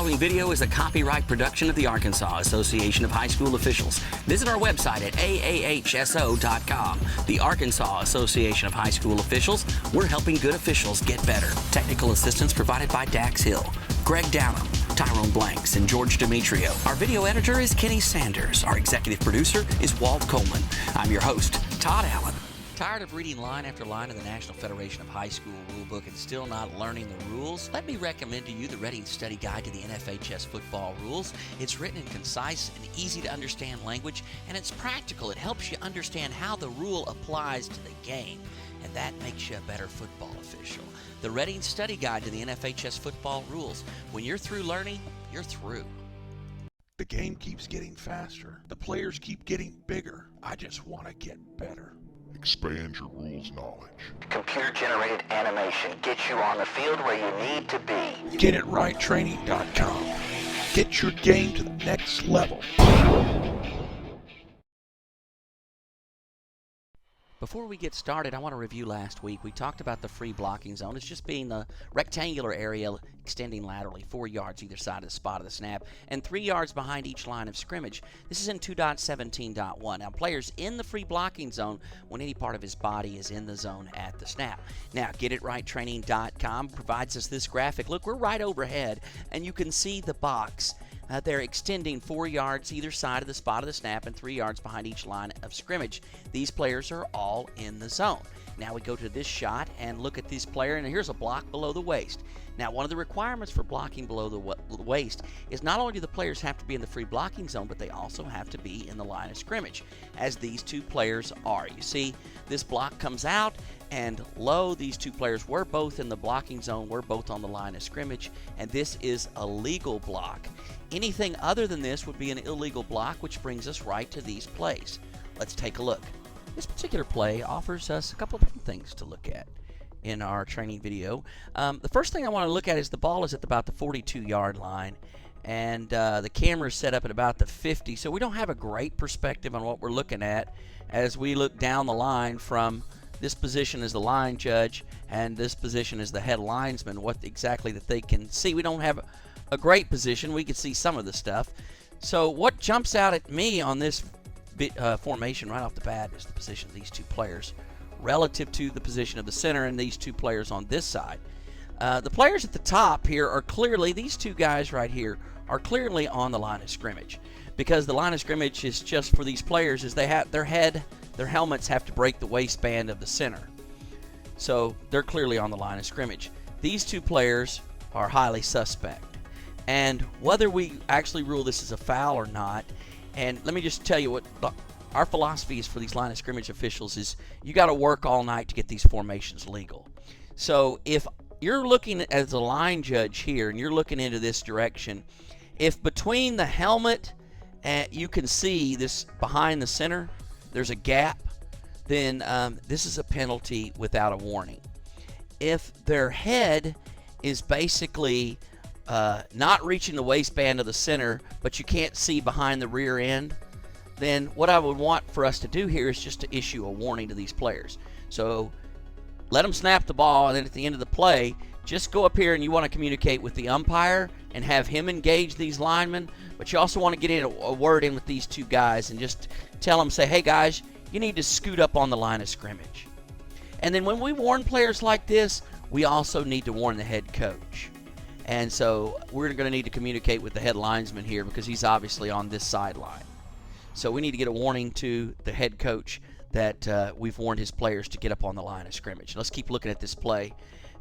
following video is a copyright production of the Arkansas Association of High School Officials. Visit our website at AAHSO.com. The Arkansas Association of High School Officials, we're helping good officials get better. Technical assistance provided by Dax Hill, Greg Downham, Tyrone Blanks, and George Demetrio. Our video editor is Kenny Sanders. Our executive producer is Walt Coleman. I'm your host, Todd Allen. Tired of reading line after line of the National Federation of High School Rulebook and still not learning the rules? Let me recommend to you the Reading Study Guide to the NFHS Football Rules. It's written in concise and easy to understand language, and it's practical. It helps you understand how the rule applies to the game, and that makes you a better football official. The Reading Study Guide to the NFHS Football Rules. When you're through learning, you're through. The game keeps getting faster. The players keep getting bigger. I just want to get better. Expand your rules knowledge. Computer-generated animation gets you on the field where you need to be. GetItRightTraining.com. Get your game to the next level. Before we get started, I want to review last week. We talked about the free blocking zone. It's just being the rectangular area extending laterally 4 yards either side of the spot of the snap and 3 yards behind each line of scrimmage. This is in 2.17.1. Now, players in the free blocking zone when any part of his body is in the zone at the snap. Now, GetItRightTraining.com provides us this graphic. Look, we're right overhead, and you can see the box. They're extending 4 yards either side of the spot of the snap and 3 yards behind each line of scrimmage. These players are all in the zone. Now we go to this shot and look at this player, and here's a block below the waist. Now, one of the requirements for blocking below the waist is not only do the players have to be in the free blocking zone, but they also have to be in the line of scrimmage, as these two players are. You see, this block comes out, and low, these two players were both in the blocking zone, were both on the line of scrimmage, and this is a legal block. Anything other than this would be an illegal block, which brings us right to these plays. Let's take a look. This particular play offers us a couple of different things to look at in our training video. The first thing I want to look at is the ball is at about the 42-yard line, and the camera is set up at about the 50, so we don't have a great perspective on what we're looking at as we look down the line from this position as the line judge and this position as the head linesman, what exactly that they can see. We don't have a great position. We can see some of the stuff. So what jumps out at me on this formation right off the bat is the position of these two players relative to the position of the center and these two players on this side. The players at the top here are clearly, these two guys right here are clearly on the line of scrimmage, because the line of scrimmage is just for these players is they have their helmets have to break the waistband of the center. So they're clearly on the line of scrimmage. These two players are highly suspect. And whether we actually rule this as a foul or not, and let me just tell you what our philosophy is for these line of scrimmage officials is you got to work all night to get these formations legal. So if you're looking as a line judge here and you're looking into this direction, if between the helmet and you can see this behind the center, there's a gap, then this is a penalty without a warning. If their head is basically not reaching the waistband of the center, but you can't see behind the rear end, then what I would want for us to do here is just to issue a warning to these players. So let them snap the ball, and then at the end of the play, just go up here and you want to communicate with the umpire and have him engage these linemen, but you also want to get in a word in with these two guys and just tell them, say, hey guys, you need to scoot up on the line of scrimmage. And then when we warn players like this, we also need to warn the head coach. And so we're going to need to communicate with the head linesman here because he's obviously on this sideline. So we need to get a warning to the head coach that we've warned his players to get up on the line of scrimmage. Let's keep looking at this play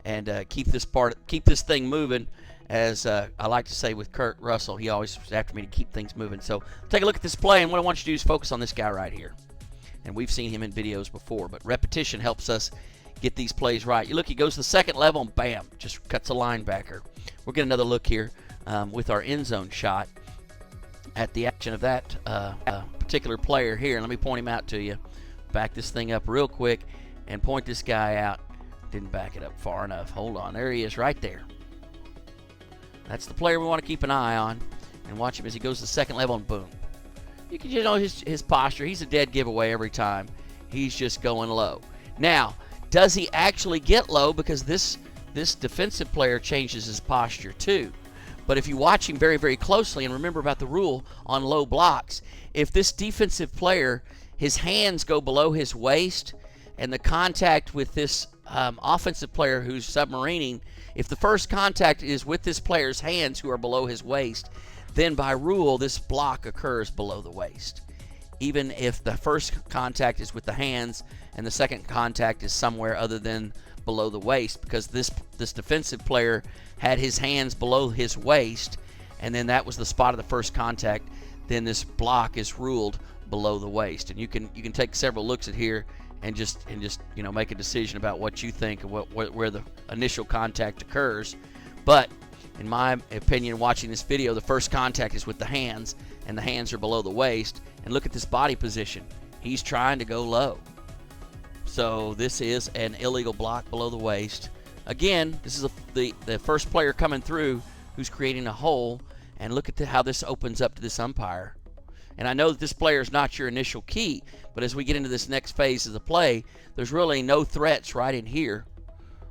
and keep this thing moving. As I like to say with Kurt Russell, he always was after me to keep things moving. So take a look at this play, and what I want you to do is focus on this guy right here. And we've seen him in videos before, but repetition helps us get these plays right. You look, he goes to the second level, and bam, just cuts a linebacker. We'll get another look here with our end zone shot at the action of that particular player here. Let me point him out to you. Back this thing up real quick and point this guy out. Didn't back it up far enough. Hold on. There he is right there. That's the player we want to keep an eye on and watch him as he goes to the second level, and boom. You can know his posture. He's a dead giveaway every time. He's just going low. Now, does he actually get low? Because this defensive player changes his posture too. But if you watch him very, very closely, and remember about the rule on low blocks, if this defensive player, his hands go below his waist, and the contact with this offensive player who's submarining, if the first contact is with this player's hands who are below his waist, then by rule, this block occurs below the waist. Even if the first contact is with the hands and the second contact is somewhere other than below the waist, because this defensive player had his hands below his waist, and then that was the spot of the first contact, then this block is ruled below the waist. And you can take several looks at here and just make a decision about what you think and where the initial contact occurs. But in my opinion, watching this video, the first contact is with the hands, and the hands are below the waist. And look at this body position. He's trying to go low. So this is an illegal block below the waist. Again, this is the first player coming through who's creating a hole. And look at how this opens up to this umpire. And I know that this player is not your initial key, but as we get into this next phase of the play, there's really no threats right in here.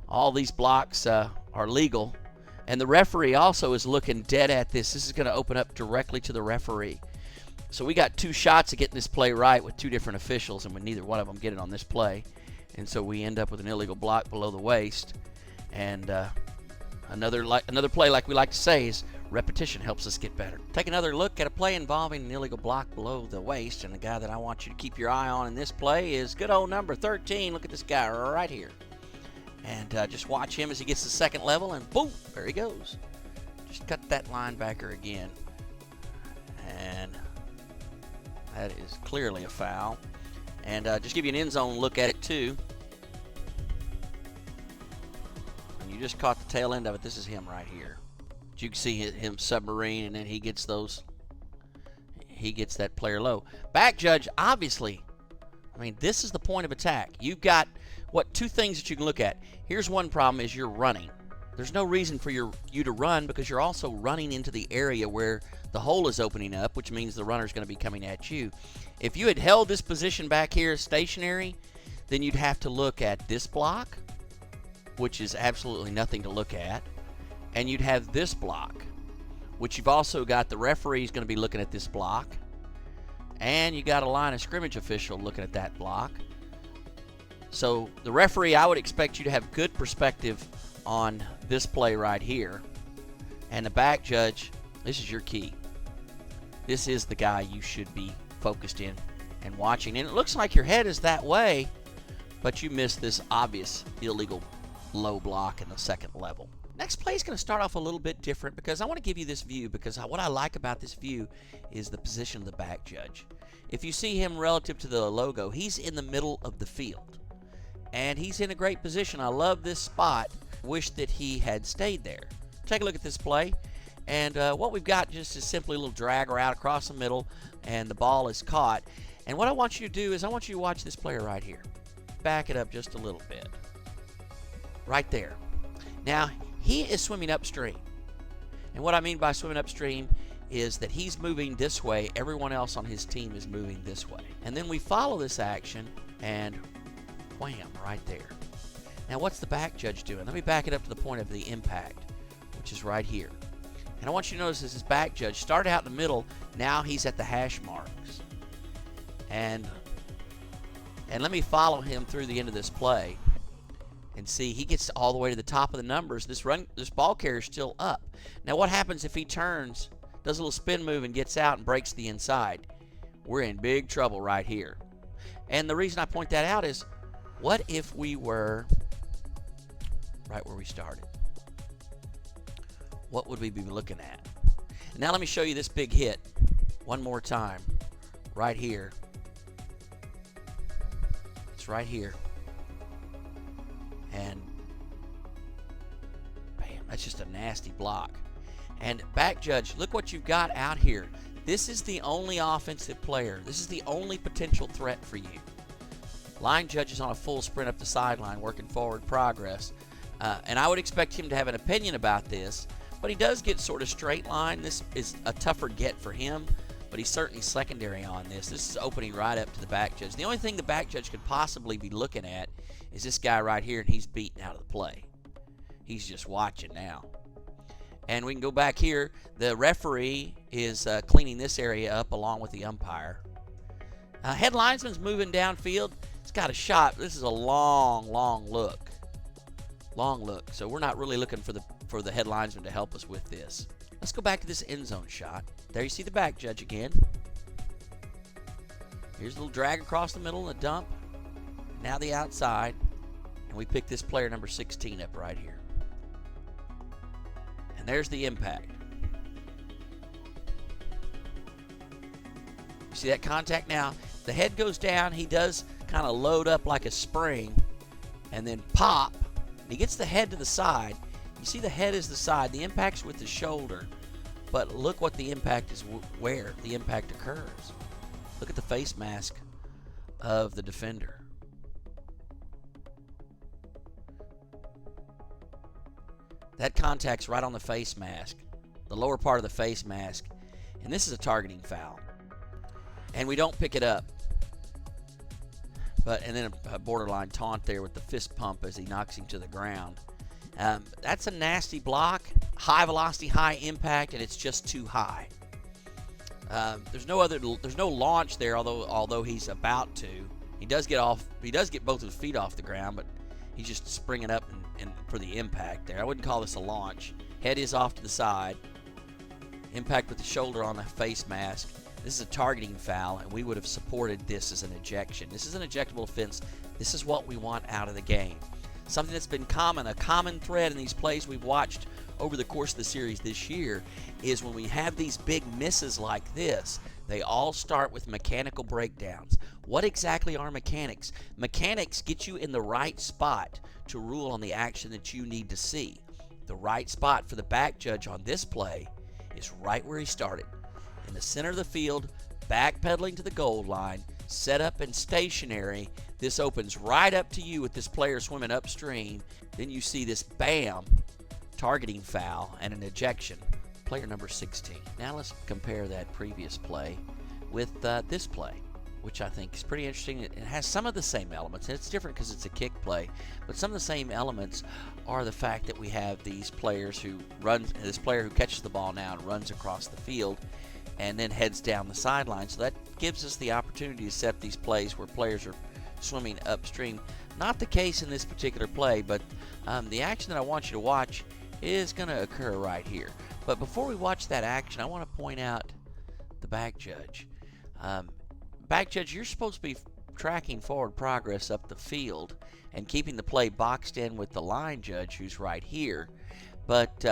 All these blocks are legal. And the referee also is looking dead at this. This is going to open up directly to the referee. So we got 2 shots of getting this play right with 2 different officials, and neither one of them get it on this play. And so we end up with an illegal block below the waist. And another play, like we like to say, is repetition helps us get better. Take another look at a play involving an illegal block below the waist, and the guy that I want you to keep your eye on in this play is good old number 13. Look at this guy right here. And just watch him as he gets the second level, and boom, there he goes. Just cut that linebacker again. And that is clearly a foul. And just give you an end zone look at it too. And you just caught the tail end of it. This is him right here. You can see him submarine, and then he gets that player low. Back judge, obviously, I mean, this is the point of attack. You've got, 2 things that you can look at. Here's one problem is you're running. There's no reason for you to run, because you're also running into the area where the hole is opening up, which means the runner's going to be coming at you. If you had held this position back here stationary, then you'd have to look at this block, which is absolutely nothing to look at. And you'd have this block, which you've also got the referee's going to be looking at this block. And you got a line of scrimmage official looking at that block. So the referee, I would expect you to have good perspective on this play right here. And the back judge, this is your key. This is the guy you should be focused in and watching. And it looks like your head is that way, but you missed this obvious illegal low block in the second level. Next play is going to start off a little bit different, because I want to give you this view, because what I like about this view is the position of the back judge. If you see him relative to the logo, he's in the middle of the field. And he's in a great position. I love this spot. Wish that he had stayed there. Take a look at this play. And what we've got just is simply a little drag route across the middle, and the ball is caught. And what I want you to do is I want you to watch this player right here. Back it up just a little bit. Right there. Now, he is swimming upstream. And what I mean by swimming upstream is that he's moving this way. Everyone else on his team is moving this way. And then we follow this action, and wham, right there. Now, what's the back judge doing? Let me back it up to the point of the impact, which is right here. And I want you to notice this back judge started out in the middle. Now he's at the hash marks. And let me follow him through the end of this play. And see, he gets all the way to the top of the numbers. This ball carrier is still up. Now, what happens if he turns, does a little spin move, and gets out and breaks the inside? We're in big trouble right here. And the reason I point that out is, what if we were right where we started? What would we be looking at? And now let me show you this big hit one more time. Right here. It's right here. And bam, that's just a nasty block. And back judge, look what you've got out here. This is the only offensive player. This is the only potential threat for you. Line judge is on a full sprint up the sideline, working forward progress. And I would expect him to have an opinion about this, but he does get sort of straight line. This is a tougher get for him, but he's certainly secondary on this. This is opening right up to the back judge. The only thing the back judge could possibly be looking at is this guy right here, and he's beaten out of the play. He's just watching now. And we can go back here. The referee is cleaning this area up along with the umpire. Head linesman's moving downfield. He's got a shot. This is a long look. Long look. So we're not really looking for the head linesman to help us with this. Let's go back to this end zone shot. There you see the back judge again. Here's a little drag across the middle and a dump. Now the outside. And we pick this player number 16 up right here. And there's the impact. You see that contact now? The head goes down. He does kind of load up like a spring and then pop. And he gets the head to the side. You see the head is the side. The impact's with the shoulder. But look what the impact is, where the impact occurs. Look at the face mask of the defender. That contact's right on the face mask, the lower part of the face mask. And this is a targeting foul. And we don't pick it up. And then a borderline taunt there with the fist pump as he knocks him to the ground. That's a nasty block, high velocity, high impact, and it's just too high. There's no launch there, although he's about to. He does get both his feet off the ground, but he's just springing up and for the impact there. I wouldn't call this a launch. Head is off to the side. Impact with the shoulder on the face mask. This is a targeting foul, and we would have supported this as an ejection. This is an ejectable offense. This is what we want out of the game. Something that's been a common thread in these plays we've watched over the course of the series this year is when we have these big misses like this, they all start with mechanical breakdowns. What exactly are mechanics? Mechanics get you in the right spot to rule on the action that you need to see. The right spot for the back judge on this play is right where he started. In the center of the field, backpedaling to the goal line, set up and stationary. This opens right up to you with this player swimming upstream. Then you see this bam, targeting foul and an ejection. Player number 16. Now let's compare that previous play with this play, which I think is pretty interesting. It has some of the same elements, and it's different because it's a kick play, but some of the same elements are the fact that we have this player who catches the ball now and runs across the field and then heads down the sideline. So that gives us the opportunity to set these plays where players are swimming upstream. Not the case in this particular play, but the action that I want you to watch is going to occur right here. But before we watch that action, I want to point out the back judge. Back judge, you're supposed to be tracking forward progress up the field and keeping the play boxed in with the line judge who's right here. But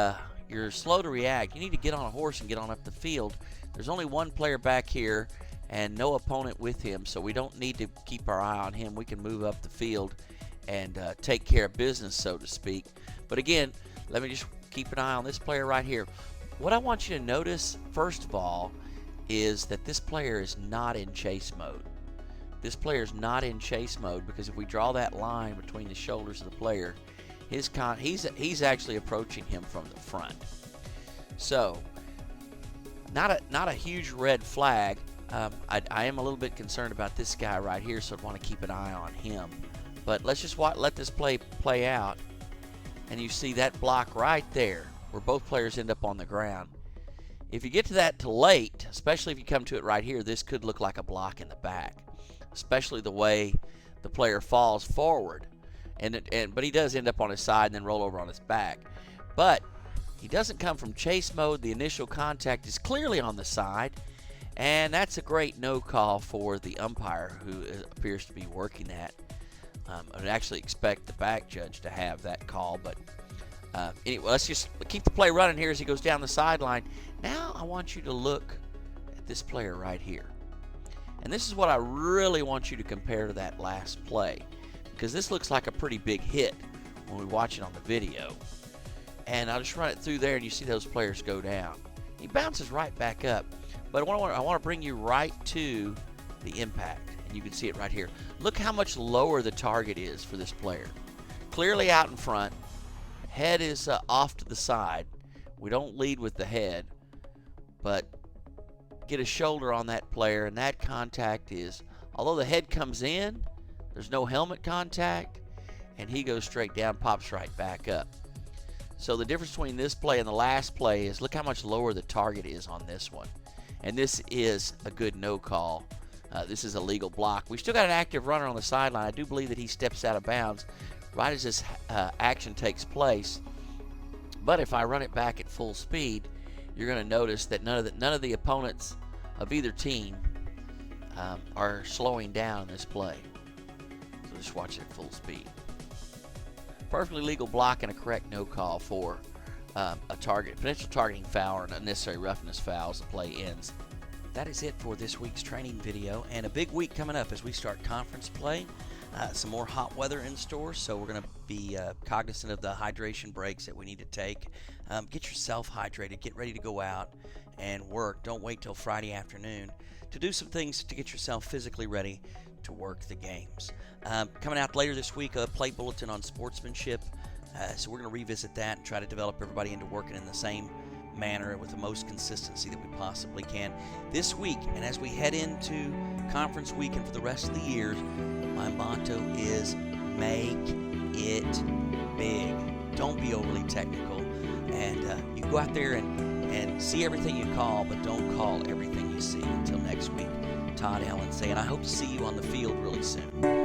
you're slow to react. You need to get on a horse and get on up the field. There's only one player back here and no opponent with him, so we don't need to keep our eye on him. We can move up the field and take care of business, so to speak. But again, let me just keep an eye on this player right here. What I want you to notice, first of all, is that this player is not in chase mode. This player is not in chase mode because if we draw that line between the shoulders of the player, he's actually approaching him from the front. So, not a huge red flag. I am a little bit concerned about this guy right here, so I want to keep an eye on him. But let's just let this play out, and you see that block right there where both players end up on the ground. If you get to that too late, especially if you come to it right here, this could look like a block in the back, especially the way the player falls forward. But he does end up on his side and then roll over on his back. But he doesn't come from chase mode. The initial contact is clearly on the side, and that's a great no call for the umpire who appears to be working that. I'd actually expect the back judge to have that call, but anyway, let's just keep the play running here as he goes down the sideline. Now I want you to look at this player right here. And this is what I really want you to compare to that last play, because this looks like a pretty big hit when we watch it on the video. And I'll just run it through there and you see those players go down. He bounces right back up. But I want to bring you right to the impact, and you can see it right here. Look how much lower the target is for this player. Clearly out in front. Head is off to the side. We don't lead with the head, but get a shoulder on that player, and that contact is, although the head comes in, there's no helmet contact, and he goes straight down, pops right back up. So the difference between this play and the last play is look how much lower the target is on this one. And this is a good no call. This is a legal block. We've still got an active runner on the sideline. I do believe that he steps out of bounds right as this action takes place. But if I run it back at full speed, you're going to notice that none of the opponents of either team are slowing down this play. So just watch it at full speed. Perfectly legal block and a correct no call for a potential targeting foul or unnecessary roughness foul as the play ends. That is it for this week's training video, and a big week coming up as we start conference play. Some more hot weather in store, so we're going to be cognizant of the hydration breaks that we need to take. Get yourself hydrated, get ready to go out and work. Don't wait till Friday afternoon to do some things to get yourself physically ready to work the games. Coming out later this week, a play bulletin on sportsmanship. So we're going to revisit that and try to develop everybody into working in the same manner with the most consistency that we possibly can this week. And as we head into conference weekend for the rest of the year, my motto is make it big. Don't be overly technical. And you go out there and see everything you call, but don't call everything you see. Until next week, Todd Allen saying I hope to see you on the field really soon.